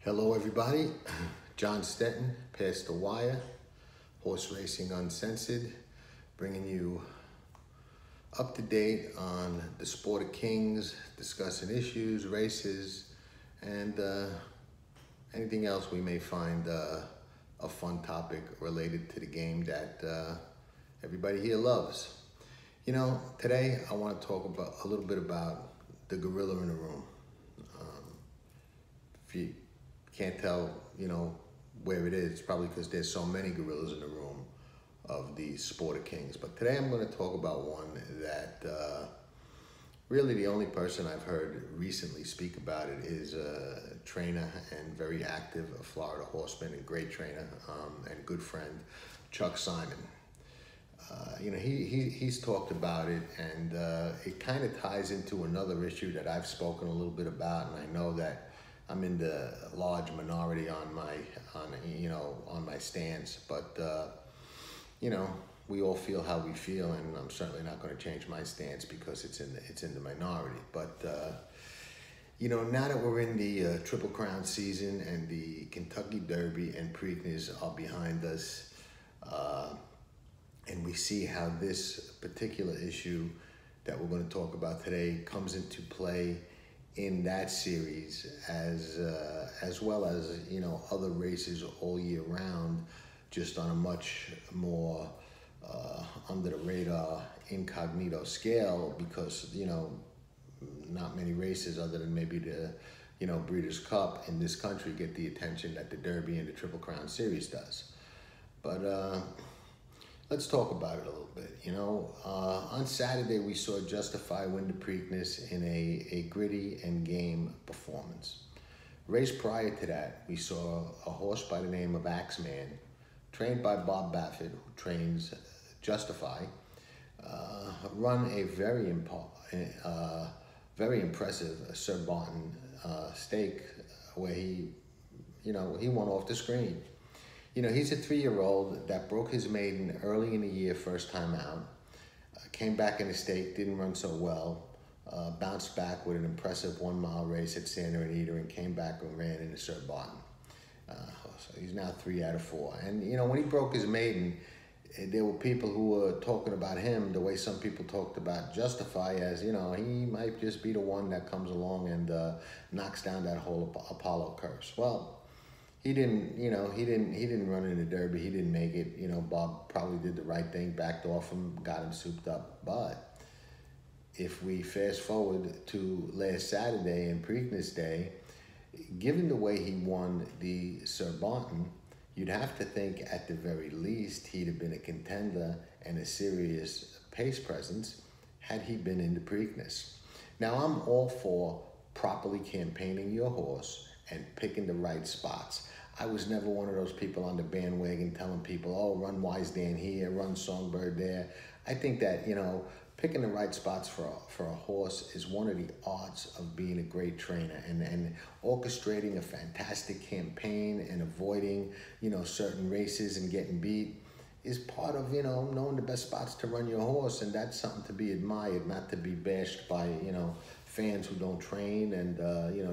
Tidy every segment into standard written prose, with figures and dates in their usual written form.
Hello everybody, John Stettin, Past the Wire, Horse Racing Uncensored, bringing you up to date on the sport of kings, discussing issues, races, and anything else we may find a fun topic related to the game that everybody here loves. You know, today I want to talk about a little bit about the gorilla in the room. If you can't tell, where it is, it's probably because there's so many gorillas in the room of the sport of kings. But today I'm going to talk about one that really the only person I've heard recently speak about it is a trainer and very active Florida horseman and great trainer and good friend, Chuck Simon. He's talked about it, and it kind of ties into another issue that I've spoken a little bit about, and I know that I'm in the large minority on my stance, but we all feel how we feel, and I'm certainly not going to change my stance because it's in the minority. But now that we're in the Triple Crown season and the Kentucky Derby and Preakness are behind us, and we see how this particular issue that we're going to talk about today comes into play in that series, as well as other races all year round, just on a much more under the radar, incognito scale, because not many races other than maybe the Breeders' Cup in this country get the attention that the Derby and the Triple Crown Series does. But let's talk about it a little bit. On Saturday we saw Justify win the Preakness in a gritty and game performance. Race prior to that, we saw a horse by the name of Axeman, trained by Bob Baffert, who trains Justify, run a very impressive Sir Barton stake where he won off the screen. He's a 3-year-old that broke his maiden early in the year, first time out, came back in the stake, didn't run so well, bounced back with an impressive 1-mile race at Santa Anita, and came back and ran into Sir Barton. So he's now 3 out of 4. And, when he broke his maiden, there were people who were talking about him the way some people talked about Justify, as, he might just be the one that comes along and knocks down that whole Apollo curse. Well, he didn't run in the Derby. He didn't make it. Bob probably did the right thing, backed off him, got him souped up. But if we fast forward to last Saturday and Preakness Day, given the way he won the Sir Barton, you'd have to think at the very least he'd have been a contender and a serious pace presence had he been in the Preakness. Now, I'm all for properly campaigning your horse and picking the right spots. I was never one of those people on the bandwagon telling people, oh, run Wise Dan here, run Songbird there. I think that, picking the right spots for a horse is one of the arts of being a great trainer, and orchestrating a fantastic campaign and avoiding, certain races and getting beat is part of, knowing the best spots to run your horse. And that's something to be admired, not to be bashed by, fans who don't train and,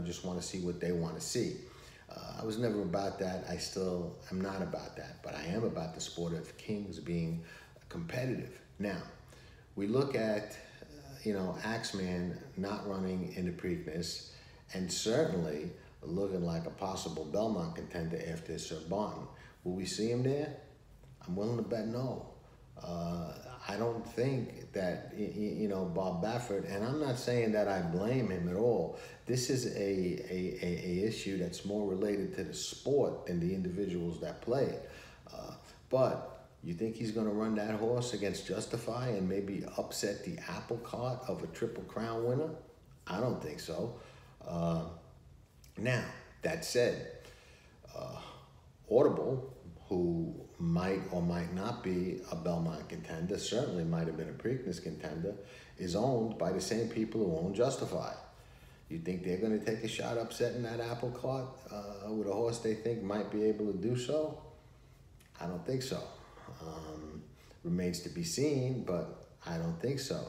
just want to see what they want to see. I was never about that. I still am not about that, but I am about the sport of kings being competitive. Now, we look at, Axeman not running in the Preakness, and certainly looking like a possible Belmont contender after Sir Barton. Will we see him there? I'm willing to bet no. I don't think that, Bob Baffert, and I'm not saying that I blame him at all. This is a issue that's more related to the sport than the individuals that play it. But you think he's going to run that horse against Justify and maybe upset the apple cart of a Triple Crown winner? I don't think so. Now, that said, Audible, who might or might not be a Belmont contender, certainly might have been a Preakness contender, is owned by the same people who own Justify. You think they're going to take a shot upsetting that apple cart with a horse they think might be able to do so? I don't think so. Remains to be seen, but I don't think so.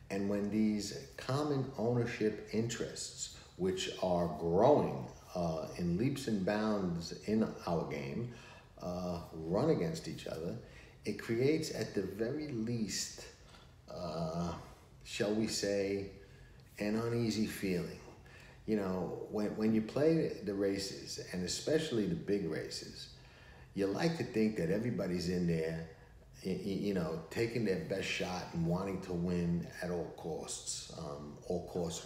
And when these common ownership interests, which are growing in leaps and bounds in our game, run against each other, it creates at the very least, shall we say, an uneasy feeling. You know, when you play the races, and especially the big races, you like to think that everybody's in there, you know, taking their best shot and wanting to win at all costs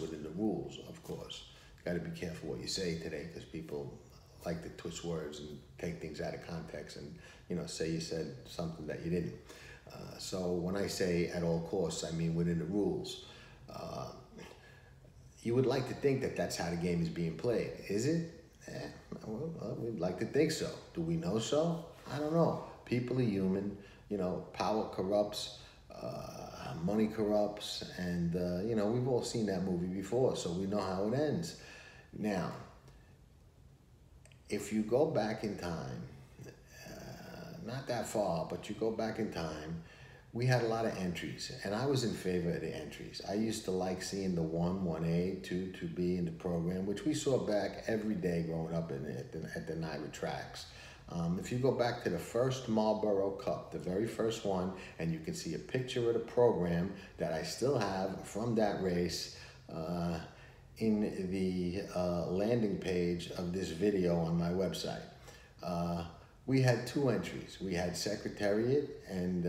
within the rules, of course. You got to be careful what you say today, because people like to twist words and take things out of context and, you know, say you said something that you didn't. So when I say at all costs, I mean within the rules. You would like to think that that's how the game is being played. Is it? Well, we'd like to think so. Do we know so? I don't know. People are human. You know, power corrupts, money corrupts, and, you know, we've all seen that movie before, so we know how it ends. Now, if you go back in time, not that far, but you go back in time, we had a lot of entries, and I was in favor of the entries. I used to like seeing the 1, 1A, 2, 2B in the program, which we saw back every day growing up at the NIRA tracks. If you go back to the first Marlboro Cup, the very first one, and you can see a picture of the program that I still have from that race in the landing page of this video on my website. We had 2 entries. We had Secretariat and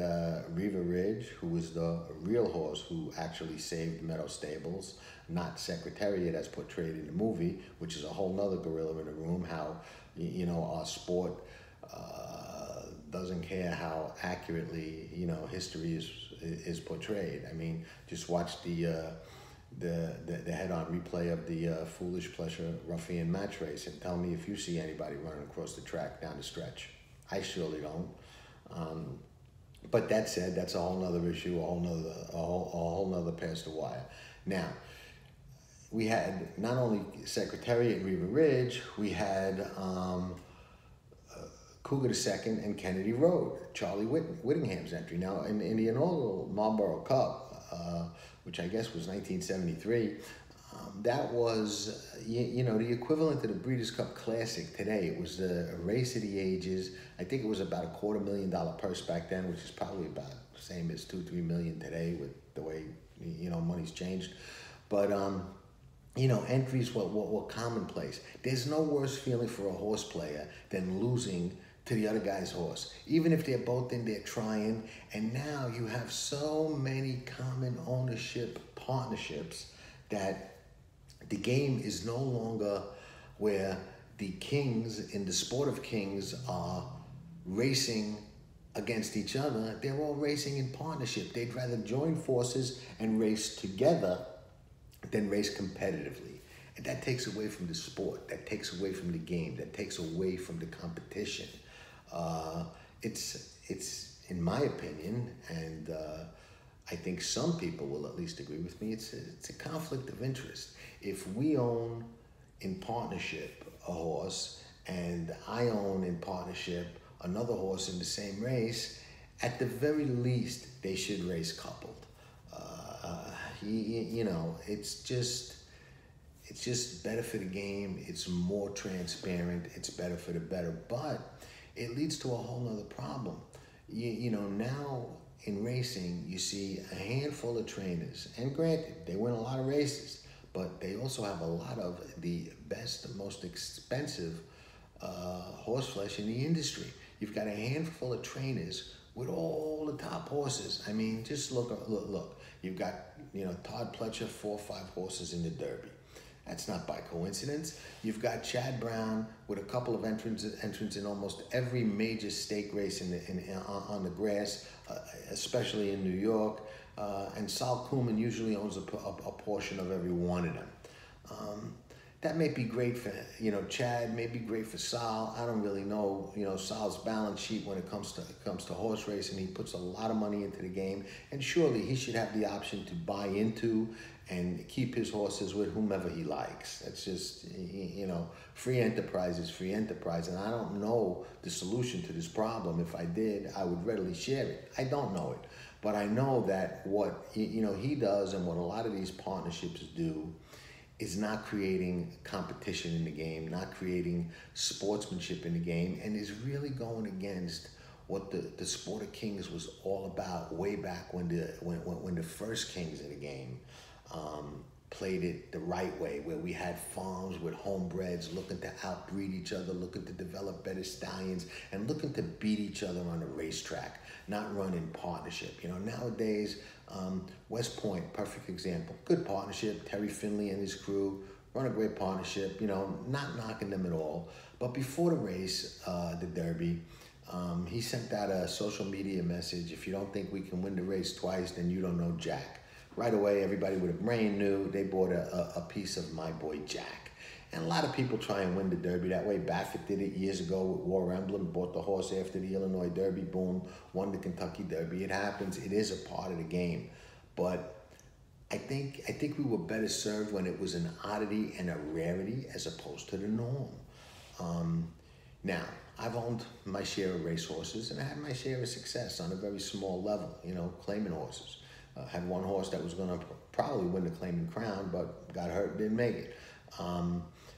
Riva Ridge, who was the real horse who actually saved Meadow Stables, not Secretariat as portrayed in the movie, which is a whole nother gorilla in the room, how, you know, our sport doesn't care how accurately, you know, history is portrayed. I mean, just watch the head-on replay of the Foolish Pleasure Ruffian match race and tell me if you see anybody running across the track down the stretch. I surely don't. But that said, that's a whole nother issue, a whole nother past the wire. Now, we had not only Secretariat and Riva Ridge, we had Cougar II and Kennedy Road, Charlie Whittingham's entry. Now, in the inaugural Marlboro Cup, which I guess was 1973, that was, you know, the equivalent to the Breeders' Cup Classic today. It was a race of the ages. I think it was about a $250,000 purse back then, which is probably about the same as $2-3 million today with the way, you know, money's changed. But, you know, entries were commonplace. There's no worse feeling for a horse player than losing to the other guy's horse, even if they're both in there trying. And now you have so many common ownership partnerships that the game is no longer where the kings in the sport of kings are racing against each other. They're all racing in partnership. They'd rather join forces and race together than race competitively. And that takes away from the sport. That takes away from the game. That takes away from the competition. It's in my opinion, and I think some people will at least agree with me, it's a conflict of interest. If we own in partnership a horse and I own in partnership another horse in the same race, at the very least they should race coupled. You know, it's just better for the game. It's more transparent. It's better for the better, but it leads to a whole nother problem. You know, now in racing, you see a handful of trainers, and granted, they win a lot of races, but they also have a lot of the best, most expensive horse flesh in the industry. You've got a handful of trainers with all the top horses. I mean, just look. You've got, you know, Todd Pletcher, 4 or 5 horses in the Derby. That's not by coincidence. You've got Chad Brown with a couple of entrants in almost every major stake race on the grass, especially in New York. And Sal Kuhlman usually owns a portion of every one of them. That may be great for, you know, Chad, may be great for Sal. I don't really know, you know, Sal's balance sheet when it comes to horse racing. He puts a lot of money into the game, and surely he should have the option to buy into and keep his horses with whomever he likes. That's just, you know, free enterprise is free enterprise, and I don't know the solution to this problem. If I did, I would readily share it. I don't know it, but I know that what, you know, he does and what a lot of these partnerships do is not creating competition in the game, not creating sportsmanship in the game, and is really going against what the Sport of Kings was all about way back when the first kings of the game played it the right way, where we had farms with homebreds looking to outbreed each other, looking to develop better stallions, and looking to beat each other on a racetrack, not run in partnership. You know, nowadays, West Point, perfect example, good partnership. Terry Finley and his crew run a great partnership, you know, not knocking them at all. But before the race, the Derby, he sent out a social media message: if you don't think we can win the race twice, then you don't know Jack. Right away, everybody with a brain knew they bought a piece of my boy Jack. And a lot of people try and win the Derby that way. Baffert did it years ago with War Emblem, bought the horse after the Illinois Derby, boom, won the Kentucky Derby. It happens. It is a part of the game. But I think we were better served when it was an oddity and a rarity as opposed to the norm. Now, I've owned my share of racehorses, and I had my share of success on a very small level, you know, claiming horses. Had one horse that was going to probably win the Claiming Crown, but got hurt, didn't make it.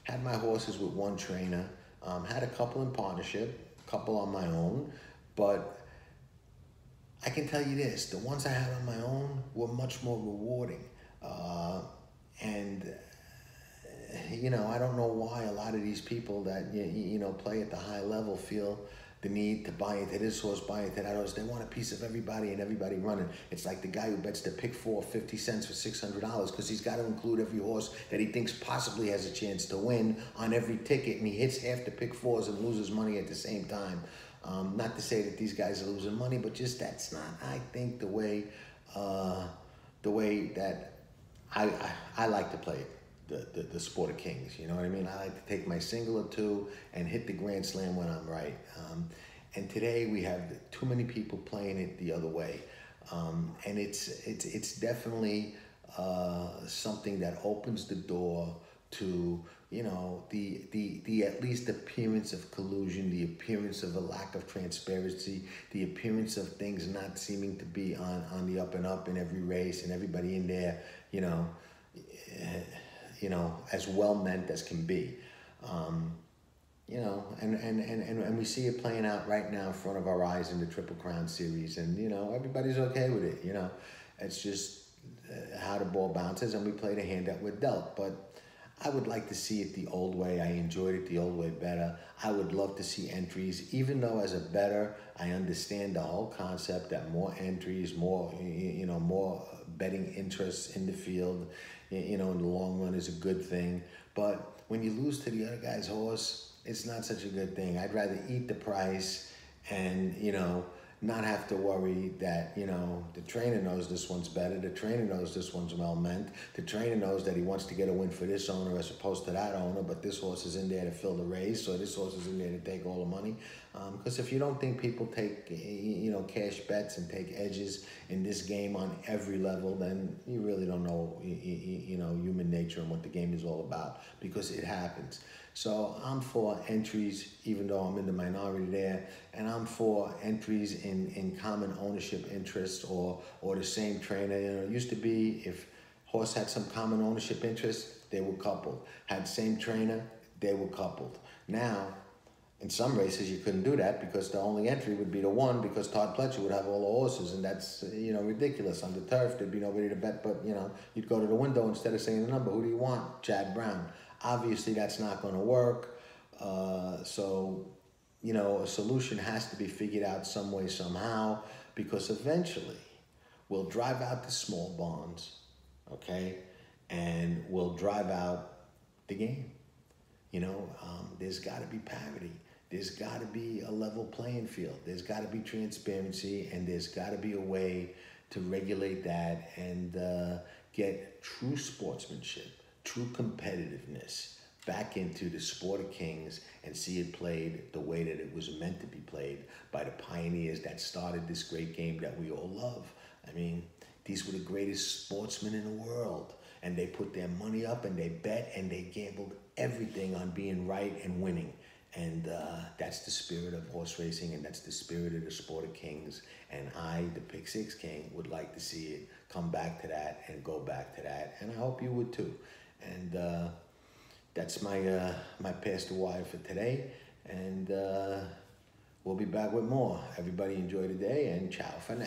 Had my horses with one trainer. Had a couple in partnership, a couple on my own. But I can tell you this, the ones I had on my own were much more rewarding. You know, I don't know why a lot of these people that, you know, play at the high level feel the need to buy into this horse, buy into that horse. They want a piece of everybody and everybody running. It's like the guy who bets the pick four 50 cents for $600 because he's got to include every horse that he thinks possibly has a chance to win on every ticket, and he hits half the pick fours and loses money at the same time. Not to say that these guys are losing money, but just that's not, I think, the way that I like to play it. The Sport of Kings, you know what I mean? I like to take my single or two and hit the Grand Slam when I'm right. And today we have too many people playing it the other way. And it's definitely something that opens the door to, you know, the at least appearance of collusion, the appearance of a lack of transparency, the appearance of things not seeming to be on the up and up in every race, and everybody in there, you know, as well meant as can be. You know, and we see it playing out right now in front of our eyes in the Triple Crown Series, and, you know, everybody's okay with it, you know. It's just how the ball bounces, and we play the hand that we're dealt. But I would like to see it the old way. I enjoyed it the old way better. I would love to see entries, even though as a bettor, I understand the whole concept that more entries, more, you know, more betting interests in the field, you know, in the long run is a good thing. But when you lose to the other guy's horse, it's not such a good thing. I'd rather eat the price and, you know, not have to worry that, you know, the trainer knows this one's better, the trainer knows this one's well meant, the trainer knows that he wants to get a win for this owner as opposed to that owner, but this horse is in there to fill the race, so this horse is in there to take all the money. Because if you don't think people take, you know, cash bets and take edges in this game on every level, then you really don't know, you know, human nature and what the game is all about, because it happens. So I'm for entries, even though I'm in the minority there, and I'm for entries in common ownership interests or the same trainer. You know, it used to be if horse had some common ownership interest, they were coupled. Had same trainer, they were coupled. Now, in some races, you couldn't do that because the only entry would be the one, because Todd Pletcher would have all the horses, and that's, you know, ridiculous. On the turf, there'd be nobody to bet, but, you know, you'd go to the window instead of saying the number. Who do you want? Chad Brown. Obviously, that's not going to work. So, you know, a solution has to be figured out some way, somehow, because eventually we'll drive out the small bonds, okay, and we'll drive out the game. You know, there's got to be parity. There's got to be a level playing field. There's got to be transparency, and there's got to be a way to regulate that and get true sportsmanship, true competitiveness back into the Sport of Kings and see it played the way that it was meant to be played by the pioneers that started this great game that we all love. I mean, these were the greatest sportsmen in the world, and they put their money up and they bet and they gambled everything on being right and winning. And that's the spirit of horse racing, and that's the spirit of the Sport of Kings. And I, the Pick Six King, would like to see it come back to that and go back to that. And I hope you would too. And that's my Pastor Wire for today. And we'll be back with more. Everybody enjoy the day, and ciao for now.